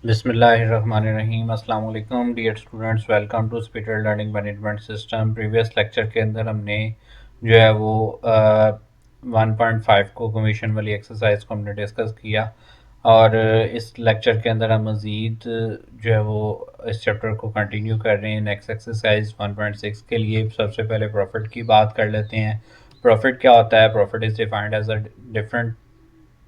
बिस्मिल्लाहिर्रहमानिर्रहीम। अस्सलाम वालेकुम dear students, welcome to speed learning management system. Previous lecture के अंदर हमने जो है वो 1.5 को कमीशन वाली एक्सरसाइज को हमने डिस्कस किया और इस लेक्चर के अंदर हम मज़ीद जो है वो इस चैप्टर को कंटिन्यू कर रहे हैं। नेक्स्ट एक्सरसाइज 1.6 के लिए सबसे पहले प्रॉफिट की बात कर लेते हैं। प्रॉफिट क्या होता है? Profit is defined as a different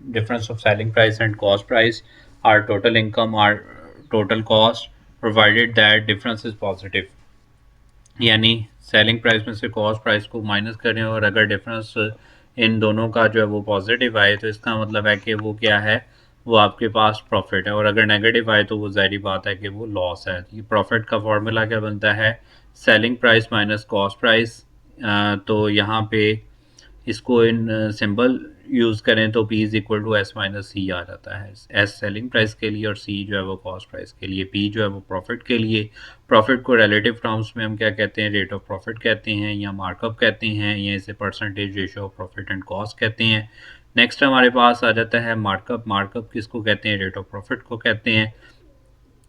difference of selling price and cost price are total income or total cost provided that difference is positive। यानी सेलिंग प्राइस में से कॉस्ट प्राइस को माइनस करें और अगर डिफरेंस इन दोनों का जो है वो पॉजिटिव आए तो इसका मतलब है कि वो क्या है, वो आपके पास प्रॉफिट है। और अगर नेगेटिव आए तो वो ज़ाहिर बात है कि वो लॉस है। ये प्रॉफिट का फॉर्मूला क्या बनता है? Selling price minus cost price. तो यहाँ पे इसको इन सिंबल यूज़ करें तो P is equal to S minus C आ जाता है। एस सेलिंग प्राइस के लिए और सी जो है वो कॉस्ट प्राइस के लिए, P जो है वो प्रॉफिट के लिए। प्रॉफिट को रिलेटिव टर्म्स में हम क्या कहते हैं? रेट ऑफ प्रॉफिट कहते हैं या मार्कअप कहते हैं या इसे percentage ratio of profit and cost कहते हैं। नेक्स्ट हमारे पास आ जाता है मार्कअप। मार्कअप किसको कहते हैं? रेट ऑफ प्रॉफिट को कहते हैं।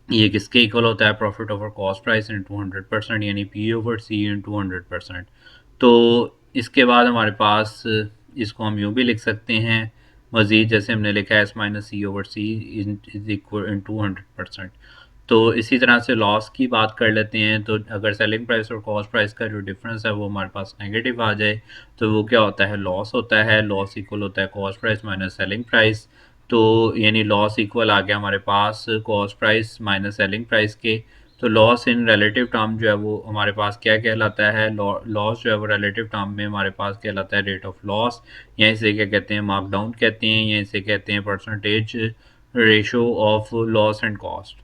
ये किसके इक्वल होता है? Profit over cost price into 100%, यानी P ओवर सी इंटू 100%। तो इसके बाद हमारे पास इसको हम यूँ भी लिख सकते हैं मज़ीद, जैसे हमने लिखा है S minus C over C is equal into 100%। तो इसी तरह से लॉस की बात कर लेते हैं। तो अगर सेलिंग प्राइस और कॉस्ट प्राइस का जो डिफरेंस है वो हमारे पास नेगेटिव आ जाए तो वो क्या होता है? लॉस होता है। लॉस इक्वल होता है cost price minus selling price. तो यानी लॉस इक्वल आ गया हमारे पास cost price minus selling price के। तो लॉस इन रिलेटिव टर्म जो है वो हमारे पास क्या कहलाता है? लॉस जो है वो रिलेटिव टर्म में हमारे पास कहलाता है रेट ऑफ लॉस, या इसे क्या कहते हैं? मार्क डाउन कहते हैं, या इसे कहते हैं percentage ratio of loss and cost.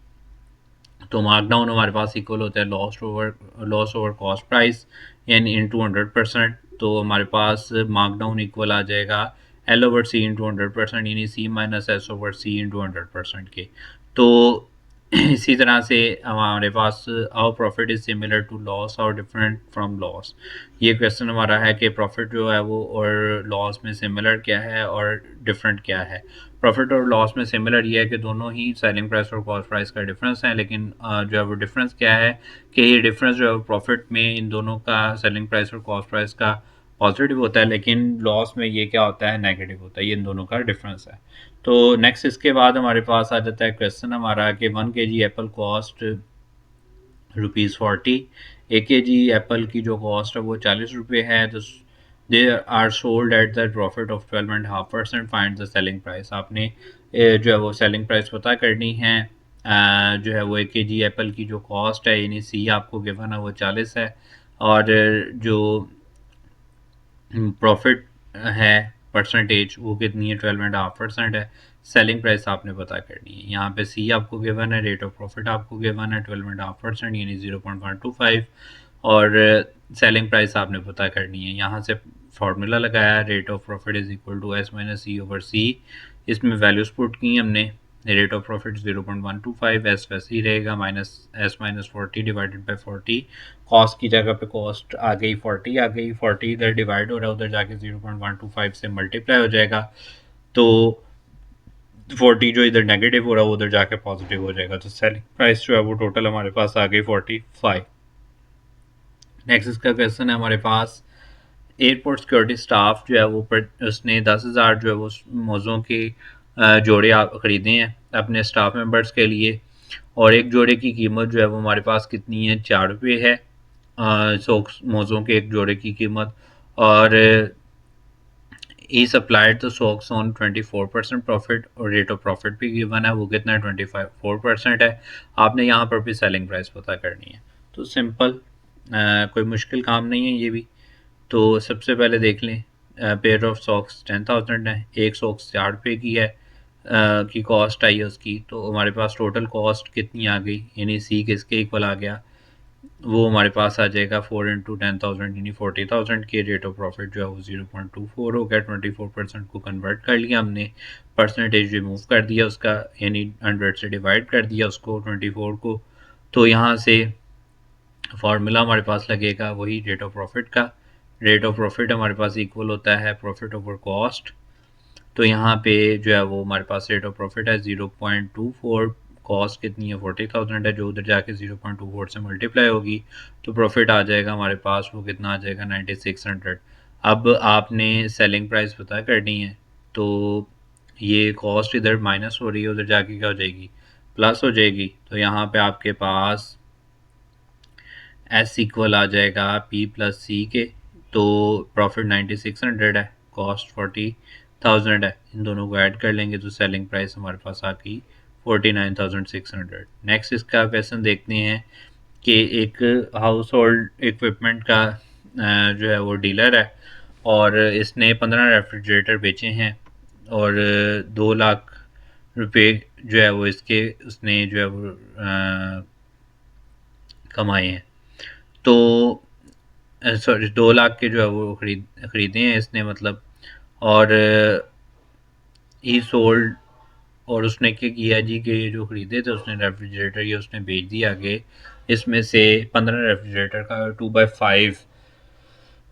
तो मार्क डाउन हमारे पास इक्वल होता है लॉस ओवर कॉस्ट प्राइस यानी इंटू 100%। तो हमारे पास मार्क डाउन इक्वल आ जाएगा एल ओवर सी इंटू 100%, यानी C minus S over C into 100% के। तो इसी तरह से हमारे पास our profit is similar to loss और डिफरेंट फ्रॉम लॉस। ये क्वेश्चन हमारा है कि प्रॉफिट जो है वो और लॉस में सिमिलर क्या है और डिफरेंट क्या है। प्रॉफिट और लॉस में सिमिलर ये है कि दोनों ही सेलिंग प्राइस और कॉस्ट प्राइस का डिफरेंस है, लेकिन जो है वो डिफरेंस क्या है कि ये डिफरेंस जो है प्रॉफिट में इन दोनों का सेलिंग प्राइस और कॉस्ट प्राइस का पॉजिटिव होता है, लेकिन लॉस में ये क्या होता है? नेगेटिव होता है। ये इन दोनों का डिफरेंस है। तो नेक्स्ट इसके बाद हमारे पास आ जाता है क्वेश्चन हमारा कि 1 kg apple cost ₹40। 1 kg apple की जो कॉस्ट है वो ₹40 है। तो they are sold at the profit of 12.5%। Find the selling price. आपने जो है वो सेलिंग प्राइस पता करनी है। जो है वो 1 kg एप्पल की जो कॉस्ट है यानी सी आपको गिवन है वो 40 है, और जो प्रॉफिट है परसेंटेज वो कितनी है? 12.5% है। सेलिंग प्राइस आपने पता करनी है। यहाँ पे सी आपको गिवन है, रेट ऑफ प्रॉफिट आपको गिवन है 12.5% यानी 0.125, और सेलिंग प्राइस आपने पता करनी है। यहाँ से फार्मूला लगाया, rate of profit is equal to S minus C over C. इसमें वैल्यूज पुट की हमने। रेट ऑफ प्रॉफिट 0.125, एस वैसे ही रहेगा, minus S minus 40 divided by 40। Cost की जगह पे कॉस्ट आ गई 40 आ गई। 40 इधर डिवाइड हो रहा है, उधर जाके 0.125 से मल्टीप्लाई हो जाएगा। तो 40 जो इधर नेगेटिव हो रहा है उधर जाके पॉजिटिव हो जाएगा। तो सेलिंग प्राइस जो है वो टोटल हमारे पास आ गई 45। नेक्स्ट इसका क्वेश्चन है हमारे पास, एयरपोर्ट सिक्योरिटी स्टाफ जो है वो उसने 10,000 जो है वो मोज़ों के जोड़े ख़रीदे हैं अपने स्टाफ मेंबर्स के लिए, और एक जोड़े की कीमत जो है वो हमारे पास कितनी है? ₹4 है। सॉक्स मोज़ों के एक जोड़े की कीमत, और he supplied the socks on 24% profit, और रेट ऑफ प्रॉफिट भी गिवन है वो कितना है? 24% है। आपने यहाँ पर भी सेलिंग प्राइस पता करनी है। तो सिंपल, कोई मुश्किल काम नहीं है ये भी। तो सबसे पहले देख लें, पेयर ऑफ सॉक्स 10,000 है, एक सॉक्स ₹4 की है, की कॉस्ट आई है उसकी। तो हमारे पास टोटल कॉस्ट कितनी आ गई? यानी सी किसके इक्वल आ गया? वो हमारे पास आ जाएगा 4 इंटू 10,000 यानी 40,000 की। रेट ऑफ प्रॉफिट जो है वो 0.24 हो गया। 24% को कन्वर्ट कर लिया हमने, परसेंटेज रिमूव कर दिया उसका, यानी 100 से डिवाइड कर दिया उसको 24 को। तो यहाँ से फार्मूला हमारे पास लगेगा वही रेट ऑफ प्रॉफिट का। रेट ऑफ प्रॉफिट हमारे पास इक्वल होता है प्रॉफिट ओवर कॉस्ट। तो यहाँ पे जो है वो हमारे पास रेट ऑफ प्रॉफिट है 0.24, कॉस्ट कितनी है 40,000 है, जो उधर जाके 0.24 से मल्टीप्लाई होगी तो प्रॉफिट आ जाएगा हमारे पास, वो कितना आ जाएगा 9600। अब आपने सेलिंग प्राइस पता करनी है, तो ये कॉस्ट इधर माइनस हो रही है, उधर जाके क्या हो जाएगी प्लस हो जाएगी। तो यहाँ पे आपके पास एस इक्वल आ जाएगा पी प्लस सी के। तो प्रॉफिट 9600 है, कॉस्ट 40,000 है, इन दोनों को ऐड कर लेंगे तो सेलिंग प्राइस हमारे पास आ गई 49,600। नेक्स्ट इसका क्वेश्चन देखते हैं कि एक हाउस होल्ड इक्विपमेंट का जो है वो डीलर है और इसने 15 रेफ्रिजरेटर बेचे हैं और 2 लाख रुपए जो है वो इसके उसने जो है वो कमाए हैं। तो सॉरी 2 लाख के जो है वो खरीदे हैं इसने, मतलब, और ही सोल्ड, और उसने क्या किया जी कि ये जो खरीदे थे उसने रेफ्रिजरेटर, ये उसने बेच दिया आगे। इसमें से 15 रेफ्रिजरेटर का 2/5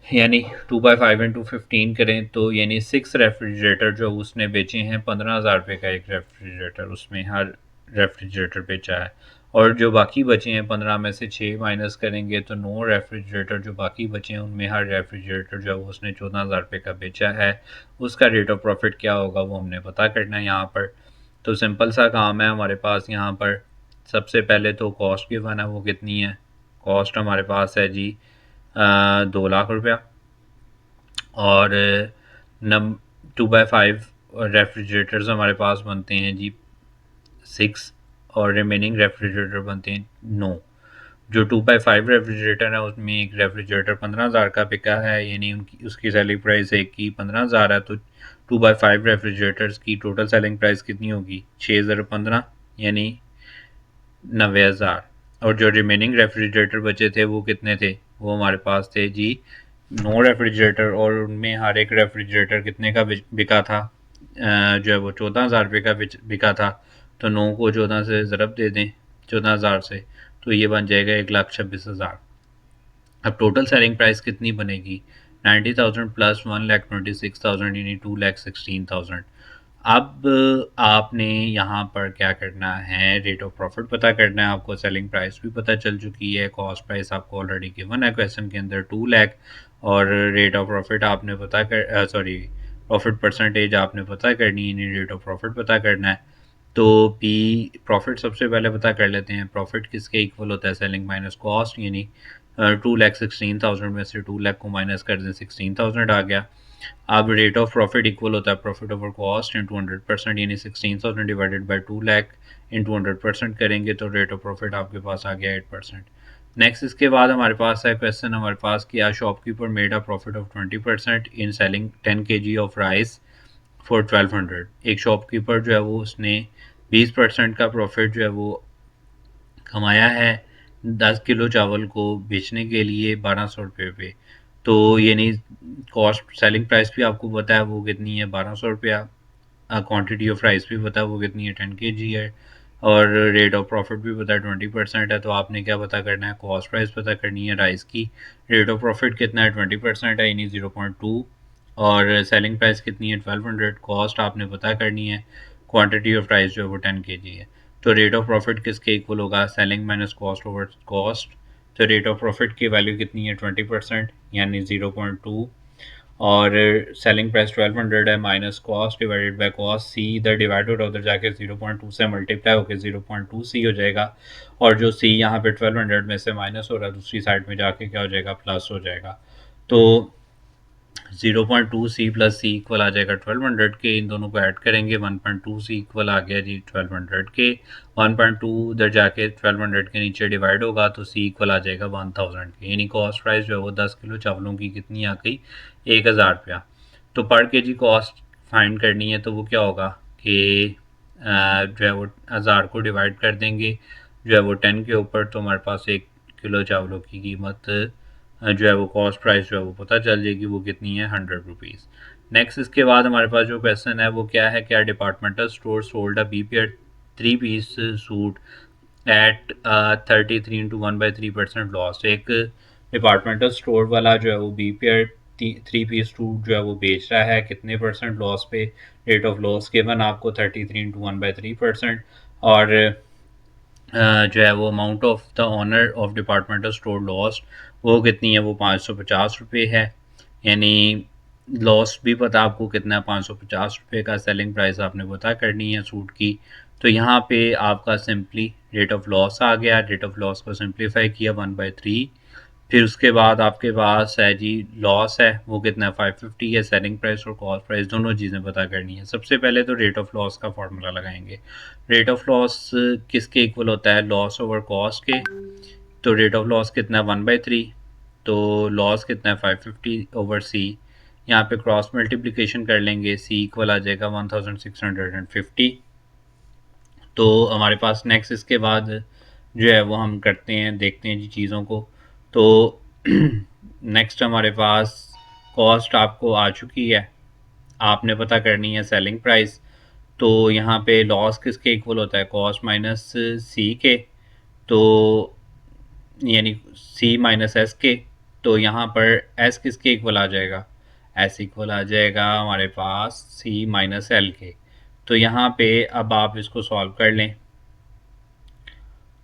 यानी 2/5 इंटू 15 करें तो यानी 6 रेफ्रिजरेटर जो उसने बेचे हैं 15,000 रुपये का एक रेफ्रिजरेटर, उसमें हर रेफ्रिजरेटर बेचा है। और जो बाकी बचे हैं 15 में से 6 माइनस करेंगे तो 9 रेफ्रिजरेटर जो बाकी बचे हैं उनमें हर रेफ्रिजरेटर जो है उसने 14,000 रुपये का बेचा है। उसका रेट ऑफ प्रॉफिट क्या होगा वो हमने पता करना है यहाँ पर। तो सिंपल सा काम है हमारे पास यहाँ पर। सबसे पहले तो कॉस्ट गिवन है, वो कितनी है, कॉस्ट हमारे पास है जी 2 लाख रुपया, और नम 2/5 रेफ्रिजरेटर्स हमारे पास बनते हैं जी 6, और रिमेनिंग रेफ्रिजरेटर बनते हैं 9। जो 2/5 रेफ्रिजरेटर है उसमें एक रेफ्रिजरेटर 15,000 का बिका है, यानी उनकी उसकी सेलिंग प्राइस एक की 15,000 है। तो 2/5 रेफ्रिजरेटर्स की टोटल सेलिंग प्राइस कितनी होगी 6,015 यानी 90,000। और जो रिमेनिंग रेफ्रिजरेटर बचे थे वो कितने थे, वो हमारे पास थे जी 9 रेफ्रिजरेटर, और उनमें हर एक रेफ्रिजरेटर कितने का बिका था, जो है वो 14,000 रुपये का बिका था। तो 9 को 14 से ज़रब दे दें 14,000 से, तो ये बन जाएगा 1,26,000। अब टोटल सेलिंग प्राइस कितनी बनेगी 90,000 प्लस 1,26,000 यानी 2,16,000। अब आपने यहाँ पर क्या करना है, रेट ऑफ प्रॉफिट पता करना है आपको। सेलिंग प्राइस भी पता चल चुकी है, कॉस्ट प्राइस आपको ऑलरेडी गिवन है क्वेश्चन के अंदर 2 लाख, और रेट ऑफ प्रॉफिट आपने पता कर सॉरी प्रॉफिट परसेंटेज आपने पता करनी है, यानी रेट ऑफ प्रॉफिट पता करना है। तो पी प्रॉफिट सबसे पहले पता कर लेते हैं। प्रॉफिट किसके इक्वल होता है, सेलिंग माइनस कॉस्ट, यानी 2,16,000 में से 2 लाख को माइनस कर दें 16,000 आ गया। अब रेट ऑफ प्रॉफिट इक्वल होता है प्रॉफिट ओवर कॉस्ट इंटू 100%, यानी 16,000 डिवाइडेड बाई 2 लाख इंटू 100% करेंगे तो रेट ऑफ प्रॉफिट आपके पास आ गया 8%। नेक्स्ट इसके बाद हमारे पास है क्वेश्चन हमारे पास कि a shopkeeper made a profit of 20% in selling 10 kg of rice for 1200। एक शॉपकीपर जो है वो उसने 20% का प्रॉफिट जो है वो कमाया है 10 किलो चावल को बेचने के लिए 1200 रुपये पे। तो यानी कॉस्ट सेलिंग प्राइस भी आपको पता है वो कितनी है 1200 रुपया, क्वान्टिटी ऑफ राइस भी पता है वो कितनी है 10 kg है, और रेट ऑफ प्रॉफिट भी पता है 20% है। तो आपने क्या पता करना है, कॉस्ट प्राइस पता करनी है राइस की। रेट ऑफ प्रॉफिट कितना है 20% है यानी 0.2, और सेलिंग प्राइस कितनी है 1200, कॉस्ट आपने पता करनी है, क्वांटिटी ऑफ राइस जो है वो 10 kg है। तो रेट ऑफ प्रॉफिट किसके इक्वल होगा, selling minus cost over cost. तो रेट ऑफ प्रॉफिट की वैल्यू कितनी है 20% यानी 0.2, और सेलिंग प्राइस 1200 है minus cost divided by cost, C इधर डिवाइड होगा उधर जाके 0.2 से मल्टीप्लाई होकर 0.2 सी हो जाएगा, और जो सी यहाँ पे 1200 में से माइनस हो रहा है दूसरी साइड में जाके क्या हो जाएगा प्लस हो जाएगा। तो 0.2 सी प्लस सी इक्वल आ जाएगा 1200 के, इन दोनों को ऐड करेंगे 1.2 सी इक्वल आ गया जी 1200 के। 1.2 उधर जाके 1200 के नीचे डिवाइड होगा तो सी इक्वल आ जाएगा 1000 के, यानी कॉस्ट प्राइस जो है वो 10 किलो चावलों की कितनी आ गई 1,000 रुपया। तो पर के जी कॉस्ट फाइंड करनी है तो वो क्या होगा कि जो है वो 1000 को डिवाइड कर देंगे जो है वो 10 के ऊपर, तो हमारे पास 1 किलो चावलों की कीमत जो है वो कॉस्ट प्राइस जो है वो पता चल जाएगी वो कितनी है 100 रुपीज़। नेक्स्ट इसके बाद हमारे पास जो क्वेश्चन है वो क्या है, क्या departmental store sold a BPR 3 piece suit at 33 into 1/3% loss. एक डिपार्टमेंटल स्टोर वाला जो है वो BPR 3 पीस सूट जो है वो बेच रहा है कितने परसेंट लॉस पे, रेट ऑफ लॉस गिवन आपको 33 इंटू 1/3%, और जो है वो amount of the owner of departmental store lost वो कितनी है, वो 550 रुपये है। यानी लॉस भी पता आपको कितना है, 550 रुपये का सेलिंग प्राइस आपने पता करनी है सूट की। तो यहाँ पे आपका सिंपली रेट ऑफ लॉस आ गया, रेट ऑफ लॉस को सिंप्लीफाई किया 1/3। फिर उसके बाद आपके पास है जी लॉस है, वो कितना है 550 है। सेलिंग प्राइस और कॉस्ट प्राइस दोनों चीज़ें पता करनी है। सबसे पहले तो रेट ऑफ लॉस का फार्मूला लगाएंगे। रेट ऑफ लॉस किसके इक्वल होता है, लॉस ओवर कॉस्ट के। तो रेट ऑफ लॉस कितना है 1/3, तो लॉस कितना है 550/C। यहाँ पे क्रॉस मल्टीप्लिकेशन कर लेंगे, C इक्वल आ जाएगा 1650। तो हमारे पास नेक्स्ट इसके बाद जो है वो हम करते हैं, देखते हैं जी चीज़ों को। तो नेक्स्ट हमारे पास कॉस्ट आपको आ चुकी है, आपने पता करनी है सेलिंग प्राइस। तो यहाँ पे लॉस किसके इक्वल होता है, कॉस्ट माइनस सी के। तो यानी सी माइनस एस के। तो यहाँ पर एस किसके इक्वल आ जाएगा, एस इक्वल आ जाएगा हमारे पास सी माइनस एल के। तो यहाँ पे अब आप इसको सॉल्व कर लें।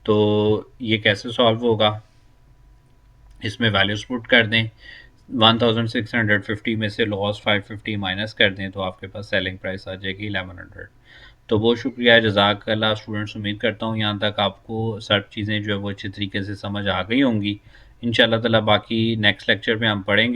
तो ये कैसे सॉल्व होगा, इसमें वैल्यूज पुट कर दें। 1650 में से लॉस 550 माइनस कर दें तो आपके पास सेलिंग प्राइस आ जाएगी 1100। तो बहुत शुक्रिया, जज़ाकल्लाह स्टूडेंट्स। उम्मीद करता हूँ यहाँ तक आपको सब चीज़ें जो है वो अच्छी तरीके से समझ आ गई होंगी। इंशाल्लाह ताला बाकी नेक्स्ट लेक्चर में हम पढ़ेंगे।